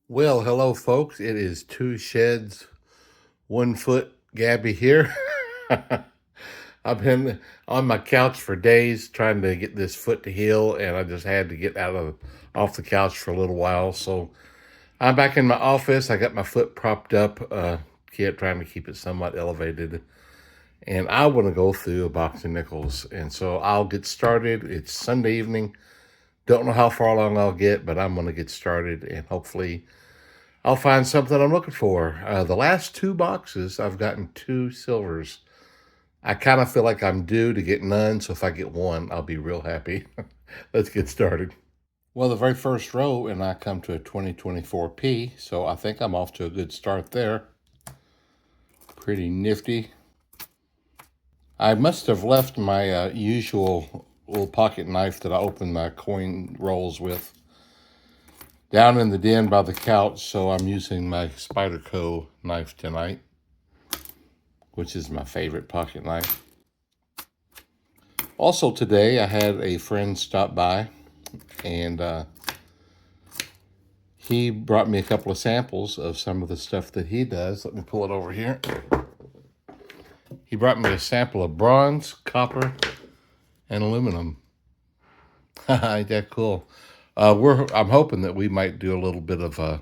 Well, hello, folks. It is Two Sheds, 1 Foot Gabby here. I've been on my couch for days trying to get this foot to heal, and I just had to get off the couch for a little while. So I'm back in my office. I got my foot propped up, trying to keep it somewhat elevated, and I want to go through a box of nickels. And so I'll get started. It's Sunday evening. Don't know how far along I'll get, but I'm going to get started, and hopefully I'll find something I'm looking for. The last 2 boxes, I've gotten 2 silvers. I kind of feel like I'm due to get none, so if I get one, I'll be real happy. Let's get started. Well, the very first row, and I come to a 2024P, so I think I'm off to a good start there. Pretty nifty. I must have left my usual little pocket knife that I open my coin rolls with down in the den by the couch, so I'm using my Spyderco knife tonight, which is my favorite pocket knife. Also today, I had a friend stop by, and he brought me a couple of samples of some of the stuff that he does. Let me pull it over here. He brought me a sample of bronze, copper, and aluminum. Ain't that cool? I'm hoping that we might do a little bit of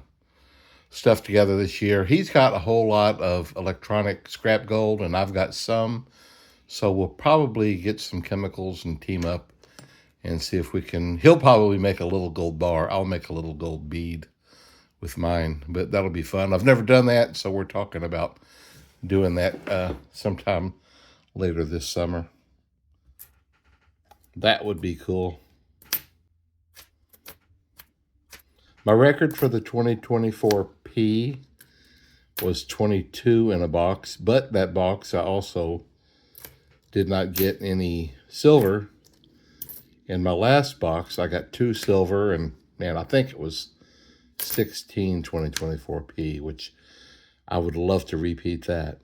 stuff together this year. He's got a whole lot of electronic scrap gold, and I've got some. So we'll probably get some chemicals and team up and see if we can. He'll probably make a little gold bar. I'll make a little gold bead with mine, but that'll be fun. I've never done that, so we're talking about doing that sometime later this summer. That would be cool. My record for the 2024P was 22 in a box, but that box I also did not get any silver. In my last box, I got 2 silver, and man, I think it was 16 2024P, which I would love to repeat that.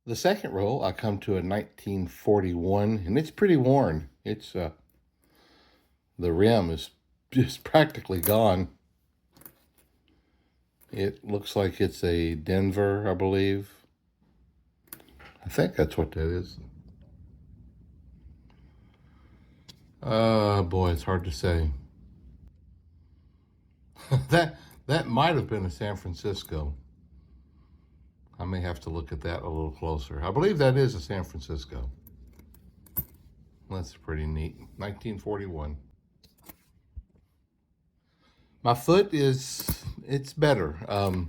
The second roll, I come to a 1941, and it's pretty worn. It's the rim is just practically gone. It looks like it's a Denver, I believe. I think that's what that is. Boy, it's hard to say. that might have been a San Francisco. I may have to look at that a little closer. I believe that is a San Francisco. That's pretty neat. 1941. My foot it's better. A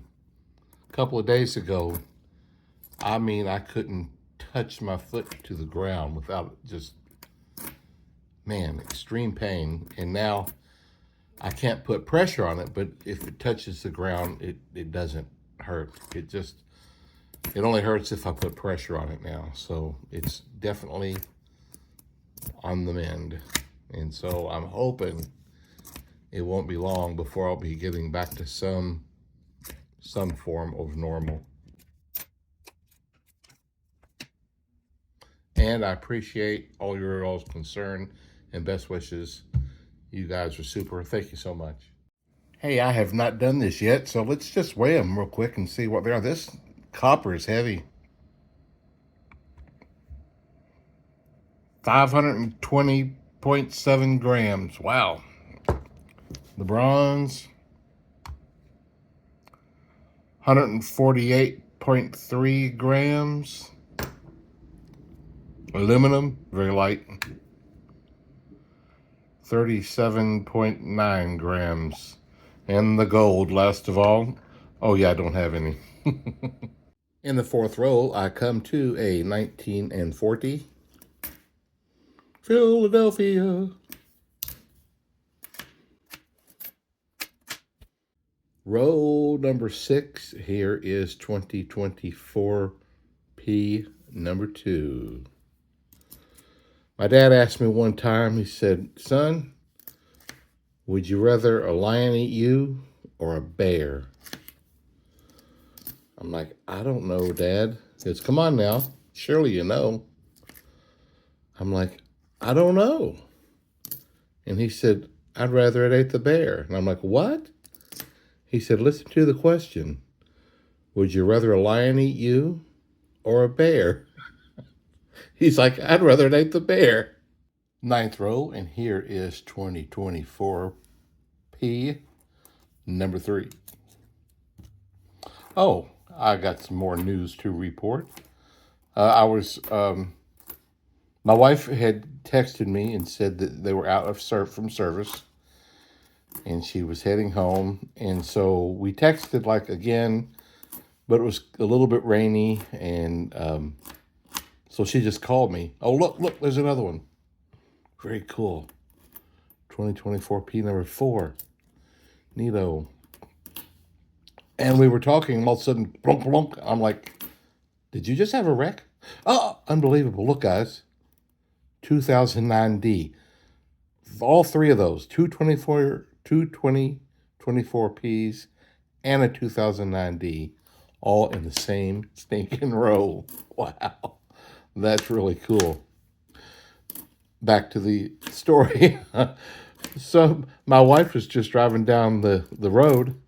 couple of days ago, I mean, I couldn't touch my foot to the ground without just, man, extreme pain. And now I can't put pressure on it, but if it touches the ground, it doesn't hurt. It only hurts if I put pressure on it now. So it's definitely on the mend. And so I'm hoping it won't be long before I'll be getting back to some form of normal. And I appreciate all your all's concern and best wishes. You guys are super. Thank you so much. Hey, I have not done this yet, so let's just weigh them real quick and see what they are. This copper is heavy. 520.7 grams. Wow. The bronze, 148.3 grams. Aluminum, very light, 37.9 grams. And the gold, last of all. Oh yeah, I don't have any. In the fourth row, I come to a 1940 Philadelphia. Row number 6 here is 2024P number 2. My dad asked me one time, he said, "Son, would you rather a lion eat you or a bear?" I'm like, "I don't know, Dad." He goes, "Come on now, surely you know." I'm like, "I don't know." And he said, "I'd rather it ate the bear." And I'm like, "What?" He said, listen to the question. Would you rather a lion eat you or a bear? He's like, I'd rather eat the bear. Ninth row, and here is 2024 P number 3. Oh, I got some more news to report. My wife had texted me and said that they were out of from service, and she was heading home. And so we texted like again, but it was a little bit rainy, and so she just called me. Oh, look, there's another one. Very cool. 2024 P number 4. Neato. And we were talking, and all of a sudden, plunk, plunk. I'm like, did you just have a wreck? Oh, unbelievable. Look, guys. 2009D. All 3 of those, 2024 Ps and a 2009D, all in the same stinking row. Wow. That's really cool. Back to the story. So my wife was just driving down the road,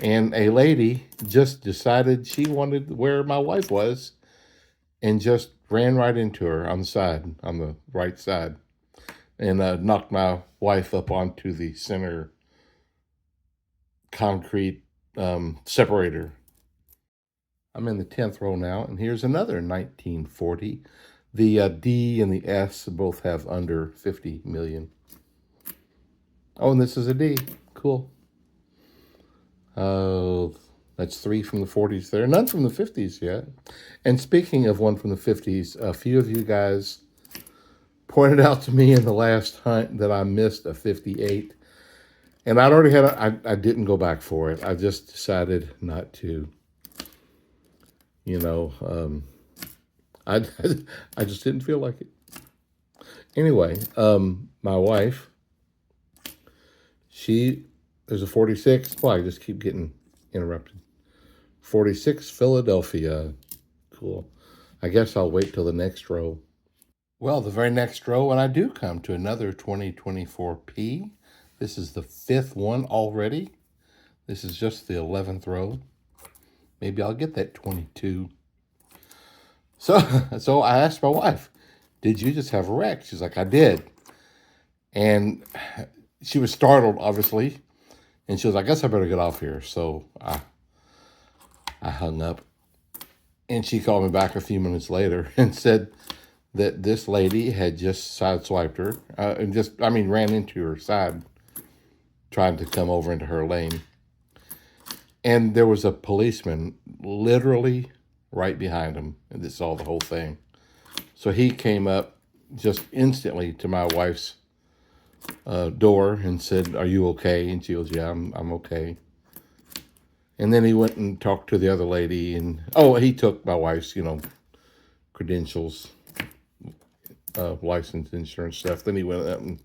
and a lady just decided she wanted where my wife was and just ran right into her on the right side, and knocked my wife up onto the center concrete separator. I'm in the 10th row now, and here's another 1940. The D and the S both have under 50 million. Oh, and this is a D. Cool. That's 3 from the 40s there. None from the 50s yet. And speaking of one from the 50s, a few of you guys pointed out to me in the last hunt that I missed a 58. And I'd already had I didn't go back for it. I just decided not to. I just didn't feel like it. Anyway, my wife, there's a 46. Well, I just keep getting interrupted. 46 Philadelphia. Cool. I guess I'll wait till the next row. Well, the very next row, and I do come to another 2024 P. This is the 5th one already. This is just the 11th row. Maybe I'll get that 22. So I asked my wife, did you just have a wreck? She's like, I did. And she was startled, obviously. And she was like, I guess I better get off here. So I hung up. And she called me back a few minutes later and said that this lady had just sideswiped her and ran into her side, trying to come over into her lane. And there was a policeman literally right behind him, and this saw the whole thing. So he came up just instantly to my wife's door and said, are you okay? And she goes, yeah, I'm okay. And then he went and talked to the other lady, and he took my wife's, credentials, license, insurance stuff. Then he went up and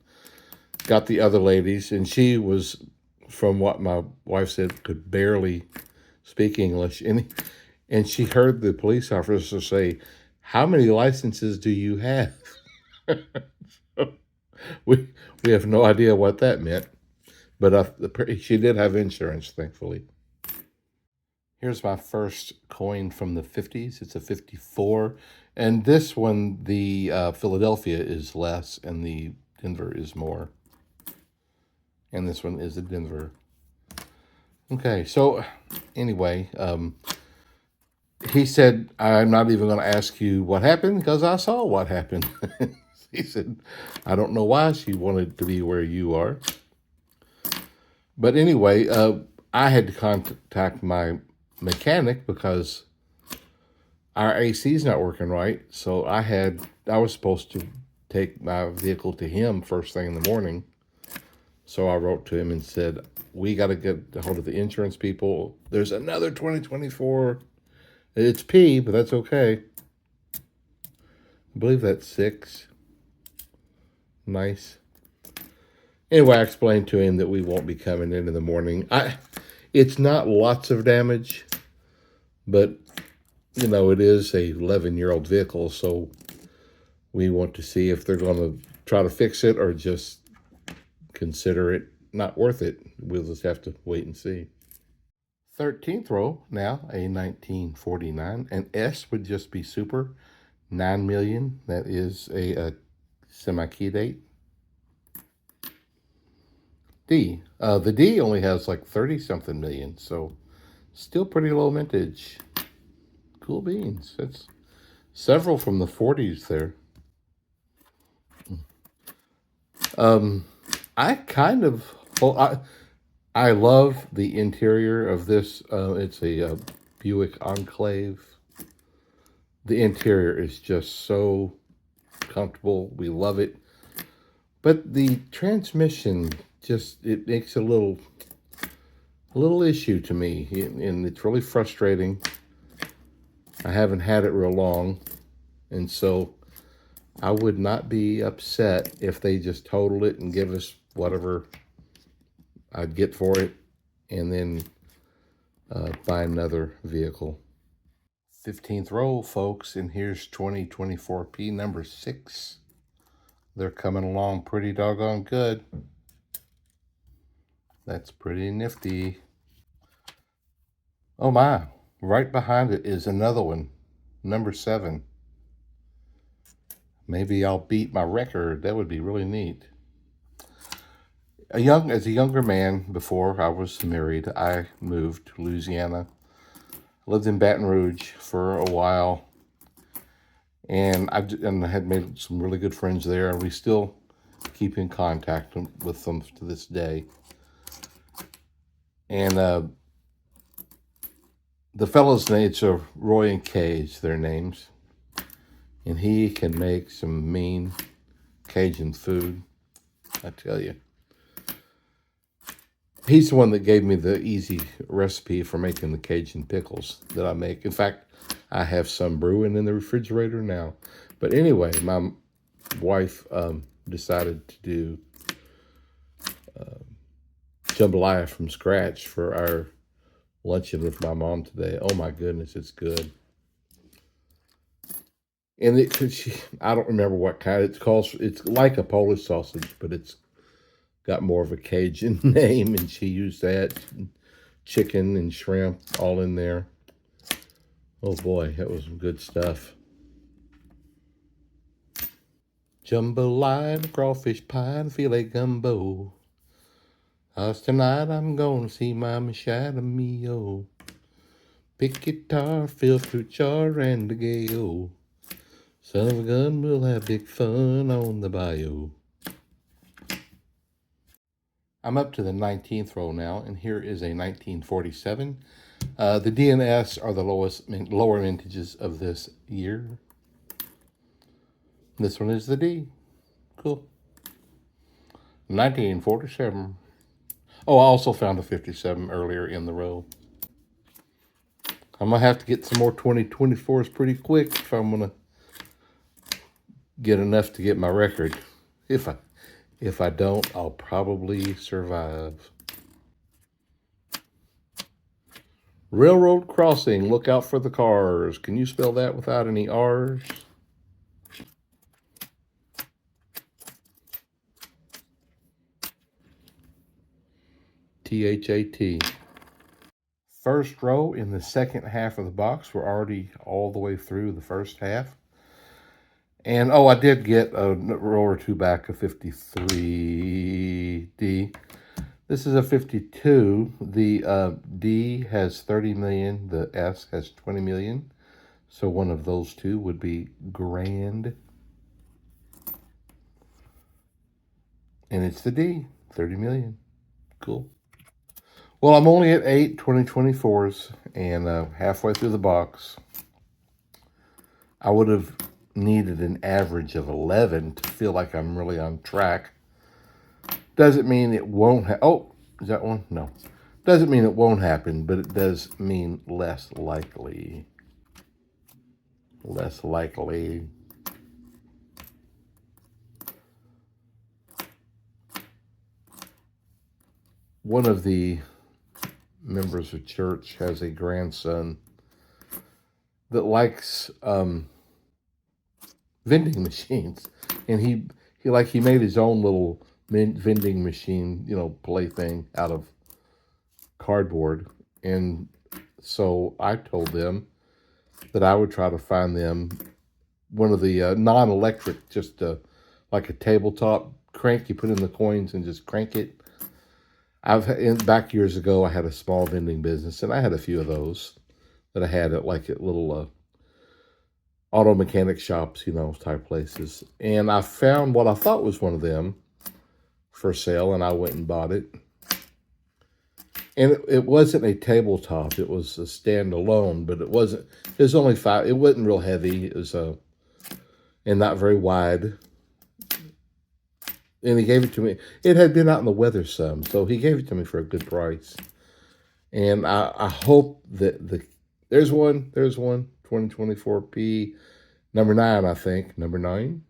got the other ladies, and she was, from what my wife said, could barely speak English. And she heard the police officer say, how many licenses do you have? we have no idea what that meant, but she did have insurance, thankfully. Here's my first coin from the 50s. It's a 54. And this one, the Philadelphia is less and the Denver is more. And this one is a Denver. Okay, so anyway, he said, I'm not even going to ask you what happened because I saw what happened. He said, I don't know why she wanted to be where you are. But anyway, I had to contact my mechanic because our AC is not working right. So I was supposed to take my vehicle to him first thing in the morning. So I wrote to him and said, we got to get a hold of the insurance people. There's another 2024. It's P, but that's okay. I believe that's 6. Nice. Anyway, I explained to him that we won't be coming in the morning. It's not lots of damage, but, it is a 11-year-old vehicle, so we want to see if they're going to try to fix it or just consider it not worth it. We'll just have to wait and see. 13th row now, a 1949. An S would just be super. 9 million. That is a semi-key date. D. The D only has like 30 something million, so still pretty low mintage. Cool beans. That's several from the 40s there. I kind of, well, I love the interior of this. It's a Buick Enclave. The interior is just so comfortable. We love it. But the transmission just, it makes a little issue to me, and it's really frustrating. I haven't had it real long, and so I would not be upset if they just totaled it and give us whatever I'd get for it, and then buy another vehicle. 15th row, folks, and here's 2024P number 6. They're coming along pretty doggone good. That's pretty nifty. Oh my, right behind it is another one, number 7. Maybe I'll beat my record. That would be really neat. As a younger man, before I was married, I moved to Louisiana. Lived in Baton Rouge for a while, and I had made some really good friends there, and we still keep in contact with them to this day. And the fellows' names are Roy and Cage, their names. And he can make some mean Cajun food, I tell you. He's the one that gave me the easy recipe for making the Cajun pickles that I make. In fact, I have some brewing in the refrigerator now. But anyway, my wife decided to do jambalaya from scratch for our luncheon with my mom today. Oh my goodness, it's good. And I don't remember what kind it's called. It's like a Polish sausage, but it's got more of a Cajun name, and she used that. Chicken and shrimp all in there. Oh boy, that was some good stuff. Jambalaya, crawfish pie, and filet gumbo. 'Cause tonight I'm gonna see my Machado Mio. Pick guitar, fill fruit jar, and a gale. Son of a gun, we'll have big fun on the bayou. I'm up to the 19th row now, and here is a 1947. The D and S are the lower mintages of this year. This one is the D. Cool. 1947. Oh, I also found a 57 earlier in the row. I'm going to have to get some more 2024s pretty quick if I'm going to get enough to get my record. If I don't, I'll probably survive. Railroad crossing. Look out for the cars. Can you spell that without any R's? T-H-A-T. First row in the second half of the box. We're already all the way through the first half. And, oh, I did get a row or two back, a 53D. This is a 52. The D has 30 million. The S has 20 million. So one of those two would be grand. And it's the D, 30 million. Cool. Well, I'm only at 8 2024s and halfway through the box. I would have needed an average of 11 to feel like I'm really on track. Doesn't mean it won't happen. Oh, is that one? No. Doesn't mean it won't happen, but it does mean less likely. Less likely. One of the members of church has a grandson that likes vending machines, and he made his own little vending machine, plaything out of cardboard, And so I told them that I would try to find them one of the non-electric, just like a tabletop crank. You put in the coins and just crank it. Back years ago, I had a small vending business, and I had a few of those that I had at little auto mechanic shops, type places. And I found what I thought was one of them for sale, and I went and bought it. And it wasn't a tabletop; it was a standalone. But it wasn't. It was only 5. It wasn't real heavy. It was and not very wide. And he gave it to me. It had been out in the weather some, so he gave it to me for a good price. And I hope that there's one 2024P number 9, I think. Number 9.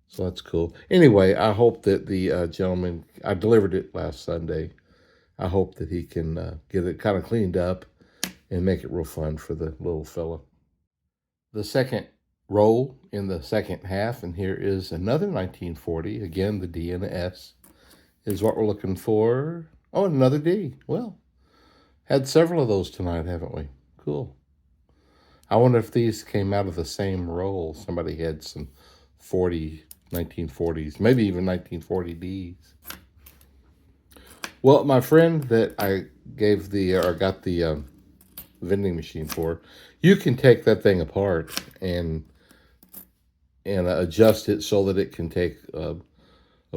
So that's cool. Anyway, I hope that the gentleman, I delivered it last Sunday. I hope that he can get it kind of cleaned up and make it real fun for the little fella. The second roll in the second half, and here is another 1940. Again, the D and the S is what we're looking for. Oh, another D. Well, had several of those tonight, haven't we? Cool. I wonder if these came out of the same roll. Somebody had some 1940s, maybe even 1940 Ds. Well, my friend that I got the vending machine for, you can take that thing apart and adjust it so that it can take a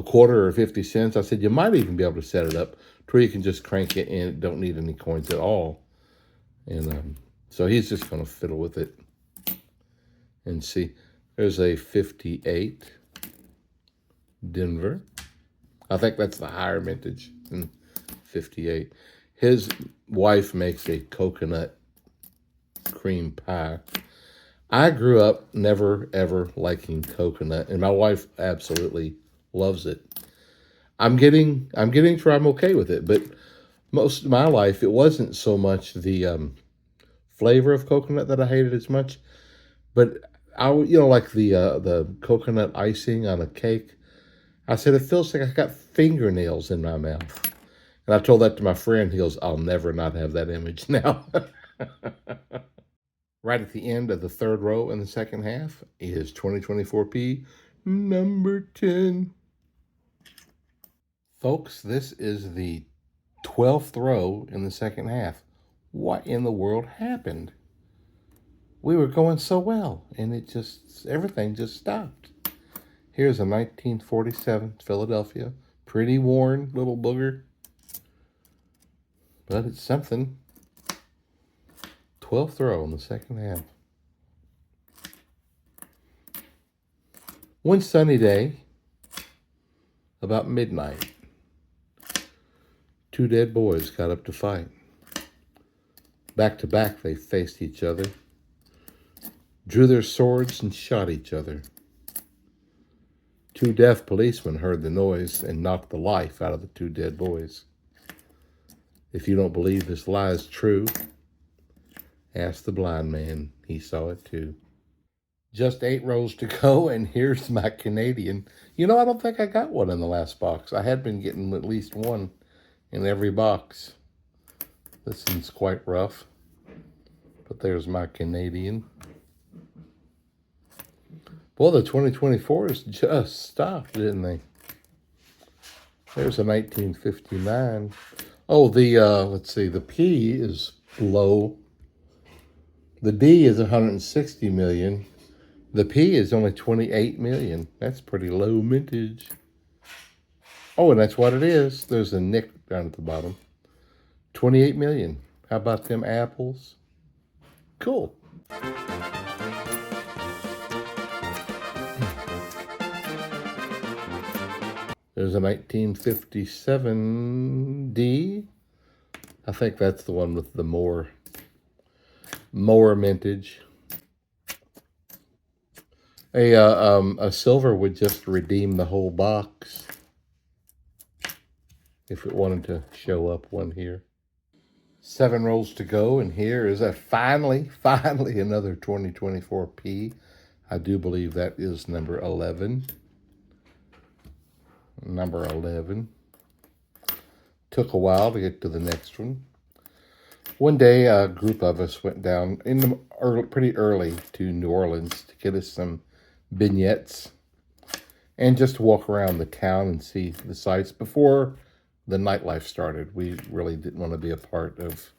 quarter or 50 cents. I said you might even be able to set it up to where you can just crank it and it don't need any coins at all. And so he's just going to fiddle with it and see. There's a 58 Denver. I think that's the higher mintage than 58. His wife makes a coconut cream pie. I grew up never, ever liking coconut, and my wife absolutely loves it. I'm getting to where I'm okay with it, but most of my life, it wasn't so much the flavor of coconut that I hated as much, but like the coconut icing on a cake. I said, it feels like I got fingernails in my mouth. And I told that to my friend. He goes, I'll never not have that image now. Right at the end of the third row in the second half is 2024P number 10. Folks, this is the 12th row in the second half. What in the world happened? We were going so well, and everything just stopped. Here's a 1947 Philadelphia. Pretty worn little booger. But it's something. 12th row in the second half. One sunny day, about midnight, 2 dead boys got up to fight. Back to back, they faced each other, drew their swords, and shot each other. 2 deaf policemen heard the noise and knocked the life out of the 2 dead boys. If you don't believe this lie is true, ask the blind man. He saw it too. Just 8 rows to go, and here's my Canadian. I don't think I got one in the last box. I had been getting at least one in every box. This one's quite rough, but there's my Canadian. Well, the 2024s just stopped, didn't they? There's a 1959. Oh, let's see, the P is low. The D is 160 million. The P is only 28 million. That's pretty low mintage. Oh, and that's what it is. There's a nick down at the bottom. 28 million. How about them apples? Cool. There's a 1957 D. I think that's the one with the more mintage. A silver would just redeem the whole box if it wanted to show up one here. 7 rolls to go, and here is finally another 2024P. I do believe that is number 11. Number 11. Took a while to get to the next one. One day, a group of us went down pretty early to New Orleans to get us some vignettes and just to walk around the town and see the sights before the nightlife started. We really didn't want to be a part of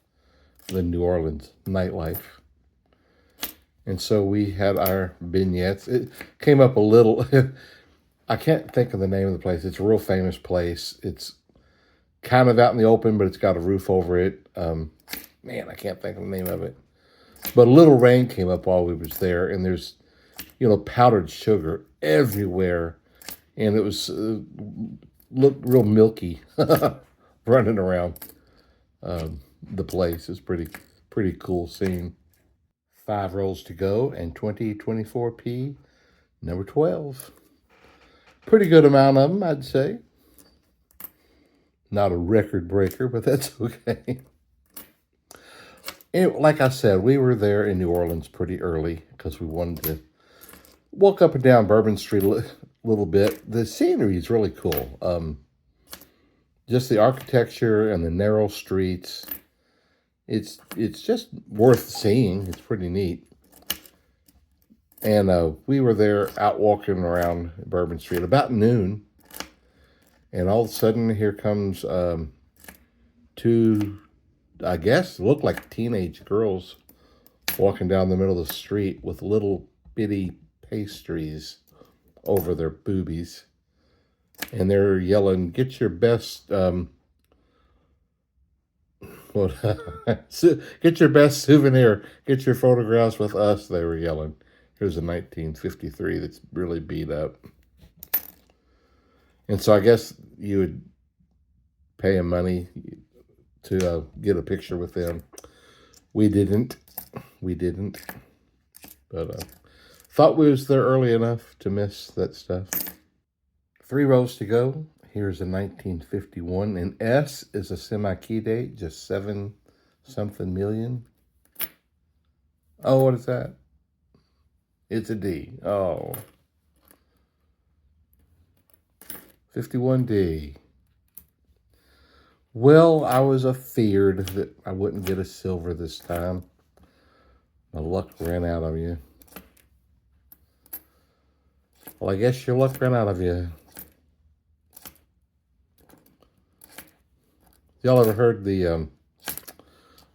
the New Orleans nightlife. And so we had our vignettes. It came up a little. I can't think of the name of the place. It's a real famous place. It's kind of out in the open, but it's got a roof over it. Man, I can't think of the name of it. But a little rain came up while we was there, and there's, powdered sugar everywhere. And it was looked real milky running around the place. It's pretty cool scene. 5 rolls to go and 2024p, number 12. Pretty good amount of them, I'd say. Not a record breaker, but that's okay. And like I said, we were there in New Orleans pretty early because we wanted to walk up and down Bourbon Street a little bit. The scenery is really cool. Just the architecture and the narrow streets. It's just worth seeing. It's pretty neat. And we were there out walking around Bourbon Street about noon. And all of a sudden, here comes two, I guess, look like teenage girls walking down the middle of the street with little bitty pastries over their boobies. And they're yelling, "Get your best, get your best souvenir. Get your photographs with us," they were yelling. Here's a 1953 that's really beat up. And so I guess you would pay them money to get a picture with them. We didn't. But thought we was there early enough to miss that stuff. 3 rows to go. Here's a 1951. And S is a semi-key date, just 7-something million. Oh, what is that? It's a D. Oh. 51D. Well, I was afeared that I wouldn't get a silver this time. My luck ran out of you. Well, I guess your luck ran out of you. Y'all ever heard the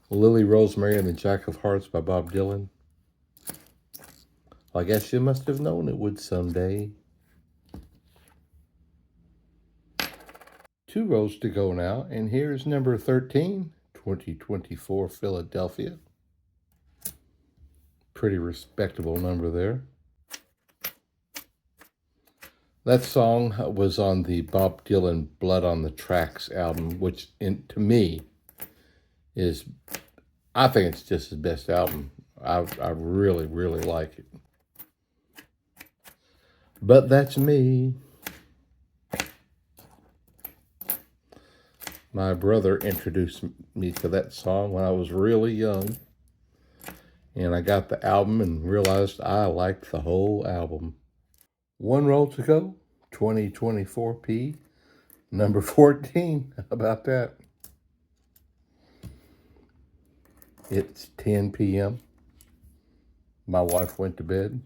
Lily Rosemary and the Jack of Hearts by Bob Dylan? Well, I guess you must have known it would someday. 2 rows to go now, and here's number 13, 2024 Philadelphia. Pretty respectable number there. That song was on the Bob Dylan Blood on the Tracks album, which to me is, I think it's just his best album. I really, really like it. But that's me. My brother introduced me to that song when I was really young. And I got the album and realized I liked the whole album. 1 roll to go, 2024p, number 14. How about that? It's 10 p.m. My wife went to bed.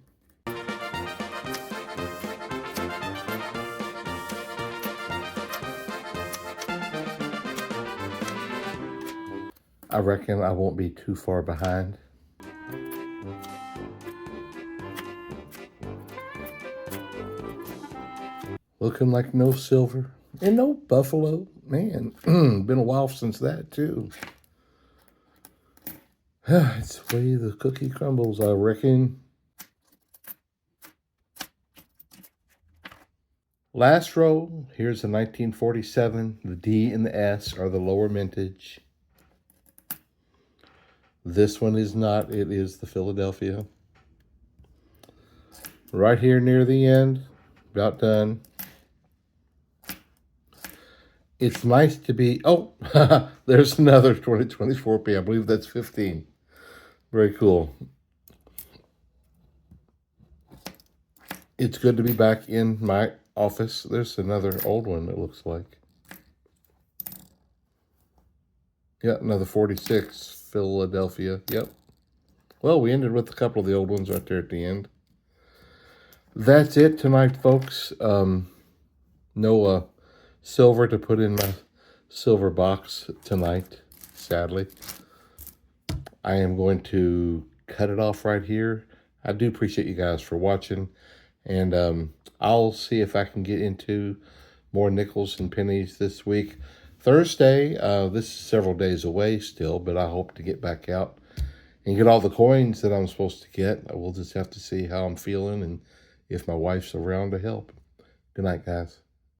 I reckon I won't be too far behind. Looking like no silver and no buffalo. Man, been a while since that too. It's the way the cookie crumbles, I reckon. Last row, here's a 1947. The D and the S are the lower mintage. This one is not. It is the Philadelphia. Right here near the end. About done. It's nice to be... Oh, there's another 2024p. I believe that's 15. Very cool. It's good to be back in my office. There's another old one, it looks like. Yeah, another 46, Philadelphia. Yep. Well, we ended with a couple of the old ones right there at the end. That's it tonight, folks. No silver to put in my silver box tonight, sadly. I am going to cut it off right here. I do appreciate you guys for watching. And I'll see if I can get into more nickels and pennies this week. Thursday, this is several days away still, but I hope to get back out and get all the coins that I'm supposed to get. We'll just have to see how I'm feeling and if my wife's around to help. Good night, guys.